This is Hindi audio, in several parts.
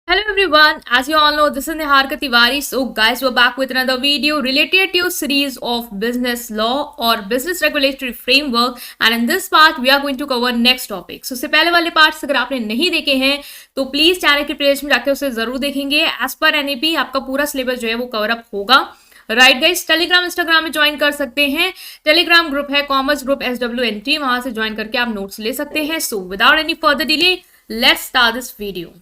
Hello everyone, as you all know, this is Niharika Tiwari. So guys, we're back with another video related to series of business law or business regulatory framework, and in this part we are going to cover next topic. So से पहले वाले पार्ट्स अगर आपने नहीं देखे हैं तो प्लीज चैनल की प्लेलिस्ट में जाकर उसे जरूर देखेंगे. एज पर एनईपी आपका पूरा सिलेबस जो है वो कवर अप होगा. राइट गाइस, टेलीग्राम इंस्टाग्राम में ज्वाइन कर सकते हैं. टेलीग्राम ग्रुप है कॉमर्स ग्रुप SWNT, वहां से ज्वाइन करके आप नोट्स ले सकते हैं. So without any further delay, let's start this video.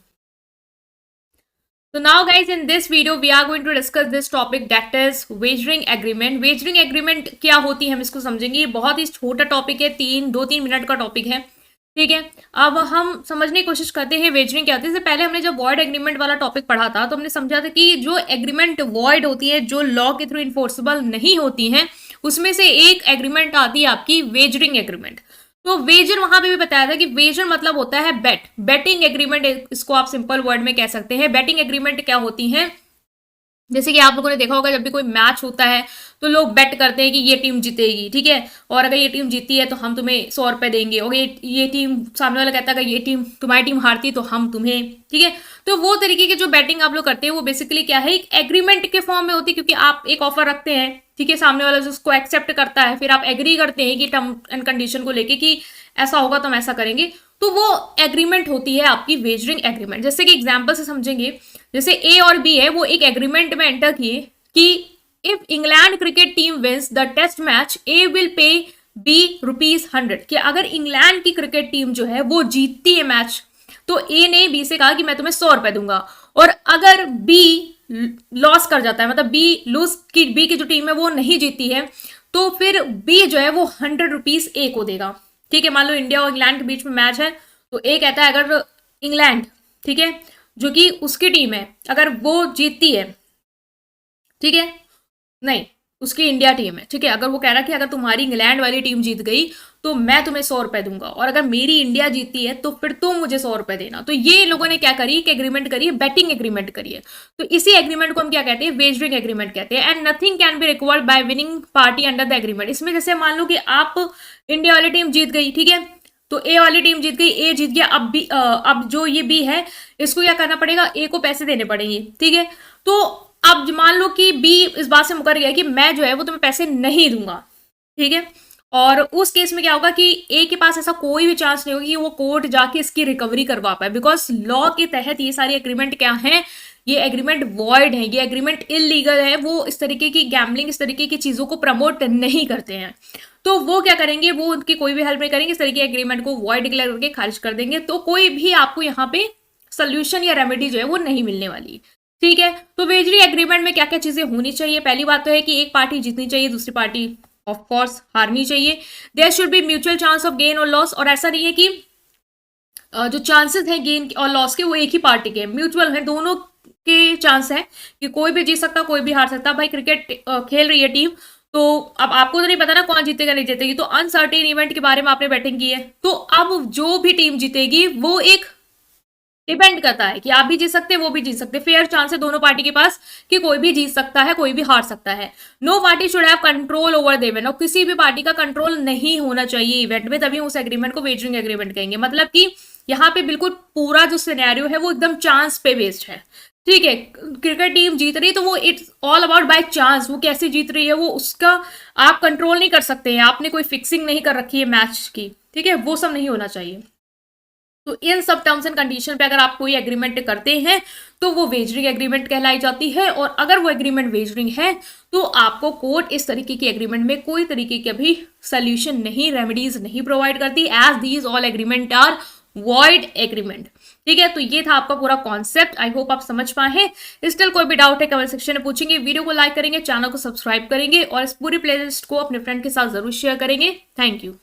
So now guys, in this video we are going to discuss this topic, that is wagering agreement. wagering agreement क्या होती है हम इसको समझेंगे. बहुत ही छोटा टॉपिक है, 2-3 मिनट का टॉपिक है. ठीक है, अब हम समझने की कोशिश करते हैं वेजरिंग क्या होती है. इससे पहले हमने जब वॉइड एग्रीमेंट वाला टॉपिक पढ़ा था तो हमने समझा था कि जो एग्रीमेंट वॉइड होती है, जो लॉ के थ्रू इन्फोर्सेबल नहीं होती है, उसमें से एक एग्रीमेंट आती है आपकी वेजरिंग एग्रीमेंट. तो वेजर वहां पे भी बताया था कि वेजर मतलब होता है बेट, बेटिंग एग्रीमेंट, इसको आप सिंपल वर्ड में कह सकते हैं. बेटिंग एग्रीमेंट क्या होती है, जैसे कि आप लोगों ने देखा होगा जब भी कोई मैच होता है तो लोग बेट करते हैं कि ये टीम जीतेगी. ठीक है, और अगर ये टीम जीती है तो हम तुम्हें 100 रुपए देंगे. और ये टीम, सामने वाला कहता है अगर ये टीम, तुम्हारी टीम हारती तो हम तुम्हें. ठीक है, तो वो तरीके की जो बैटिंग आप लोग करते हैं वो बेसिकली क्या है, एक एग्रीमेंट के फॉर्म में होती है. क्योंकि आप एक ऑफर रखते हैं, ठीक है, सामने वाला जो उसको एक्सेप्ट करता है, फिर आप एग्री करते हैं कि टर्म एंड कंडीशन को लेके कि ऐसा होगा तो हम ऐसा करेंगे, तो वो एग्रीमेंट होती है आपकी वेजरिंग एग्रीमेंट. जैसे कि एग्जाम्पल से समझेंगे, जैसे ए और बी है, वो एक एग्रीमेंट में एंटर किए कि if England cricket team wins the test match, A will pay B ₹100. कि अगर इंग्लैंड की क्रिकेट टीम जो है वो जीतती है मैच, तो ए ने बी से कहा कि मैं तुम्हें 100 रुपए दूंगा. और अगर बी लॉस कर जाता है, मतलब बी की जो टीम है वो नहीं जीती है, तो फिर बी जो है वो ₹100 ए को देगा. ठीक है, मान लो इंडिया और इंग्लैंड के बीच में मैच है, तो ए कहता है अगर इंग्लैंड, ठीक है, जो कि उसकी टीम है, अगर वो जीतती है, ठीक है, नहीं, उसकी इंडिया टीम है, ठीक है, अगर वो कह रहा है कि अगर तुम्हारी इंग्लैंड वाली टीम जीत गई तो मैं तुम्हें 100 रुपए दूंगा, और अगर मेरी इंडिया जीतती है तो फिर तुम मुझे 100 रुपए देना. तो ये लोगों ने क्या करी कि एग्रीमेंट करी है, बेटिंग एग्रीमेंट करी है. तो इसी एग्रीमेंट को हम क्या कहते हैं, वेजरिंग एग्रीमेंट कहते हैं. And nothing can be required by winning party under the agreement. इसमें जैसे मान लो कि आप, इंडिया वाली टीम जीत गई, ठीक है, तो ए वाली टीम जीत गई, ए जीत गया. अब जो ये बी है, इसको क्या करना पड़ेगा, ए को पैसे देने पड़ेंगे. ठीक है, तो अब मान लो कि बी इस बात से मुकर गया कि मैं जो है वो तुम्हें पैसे नहीं दूंगा. ठीक है, और उस केस में क्या होगा कि ए के पास ऐसा कोई भी चांस नहीं होगा कि वो कोर्ट जाके इसकी रिकवरी करवा पाए, बिकॉज लॉ के तहत ये सारी एग्रीमेंट क्या है, ये एग्रीमेंट वॉइड है, ये एग्रीमेंट इलीगल है. वो इस तरीके की गैम्बलिंग, इस तरीके की चीजों को प्रमोट नहीं करते हैं. तो वो क्या करेंगे, वो उनकी कोई भी हेल्प नहीं करेंगे, इस तरीके एग्रीमेंट को वॉइड डिक्लेयर करके खारिज कर देंगे. तो कोई भी आपको यहाँ पे सोल्यूशन या रेमेडी जो है वो नहीं मिलने वाली. ठीक है, तो वेजरी एग्रीमेंट में क्या क्या चीजें होनी चाहिए. पहली बात तो है कि एक पार्टी जीतनी चाहिए, दूसरी पार्टी ऑफ कोर्स हारनी चाहिए. There should be mutual chance of gain और लॉस. और ऐसा नहीं है कि जो चांसेस हैं गेन और लॉस के वो एक ही पार्टी के, म्यूचुअल है, दोनों के चांस है कि कोई भी जीत सकता, कोई भी हार सकता. भाई क्रिकेट खेल रही है टीम, तो अब आपको तो नहीं पता ना कौन जीतेगा नहीं जीतेगी, तो अनसर्टेन इवेंट के बारे में आपने बैटिंग की है, तो अब जो भी टीम जीतेगी वो एक डिपेंड करता है कि आप भी जीत सकते हैं, वो भी जीत सकते हैं. फेयर चांस है दोनों पार्टी के पास कि कोई भी जीत सकता है, कोई भी हार सकता है. No party should have control over the event. और किसी भी पार्टी का कंट्रोल नहीं होना चाहिए इवेंट में, तभी उस एग्रीमेंट को वेजरिंग एग्रीमेंट कहेंगे. मतलब कि यहाँ पे बिल्कुल पूरा जो सिनेरियो है वो एकदम चांस पे बेस्ड है. ठीक है, क्रिकेट टीम जीत रही है तो वो it's all about by chance. वो कैसे जीत रही है वो उसका आप कंट्रोल नहीं कर सकते हैं, आपने कोई फिक्सिंग नहीं कर रखी है मैच की. ठीक है, वो सब नहीं होना चाहिए. तो इन सब टर्म्स एंड कंडीशन पे अगर आप कोई एग्रीमेंट करते हैं तो वो वेजरिंग एग्रीमेंट कहलाई जाती है. और अगर वो एग्रीमेंट वेजरिंग है तो आपको कोर्ट इस तरीके की एग्रीमेंट में कोई तरीके के भी सोल्यूशन नहीं, रेमेडीज नहीं प्रोवाइड करती, as these all agreement are void agreement. ठीक है, तो ये था आपका पूरा कॉन्सेप्ट. आई होप आप समझ पाए हैं. स्टिल कोई भी डाउट है कमेंट सेक्शन में पूछेंगे, वीडियो को लाइक करेंगे, चैनल को सब्सक्राइब करेंगे और इस पूरी प्लेलिस्ट को अपने फ्रेंड के साथ जरूर शेयर करेंगे. Thank you.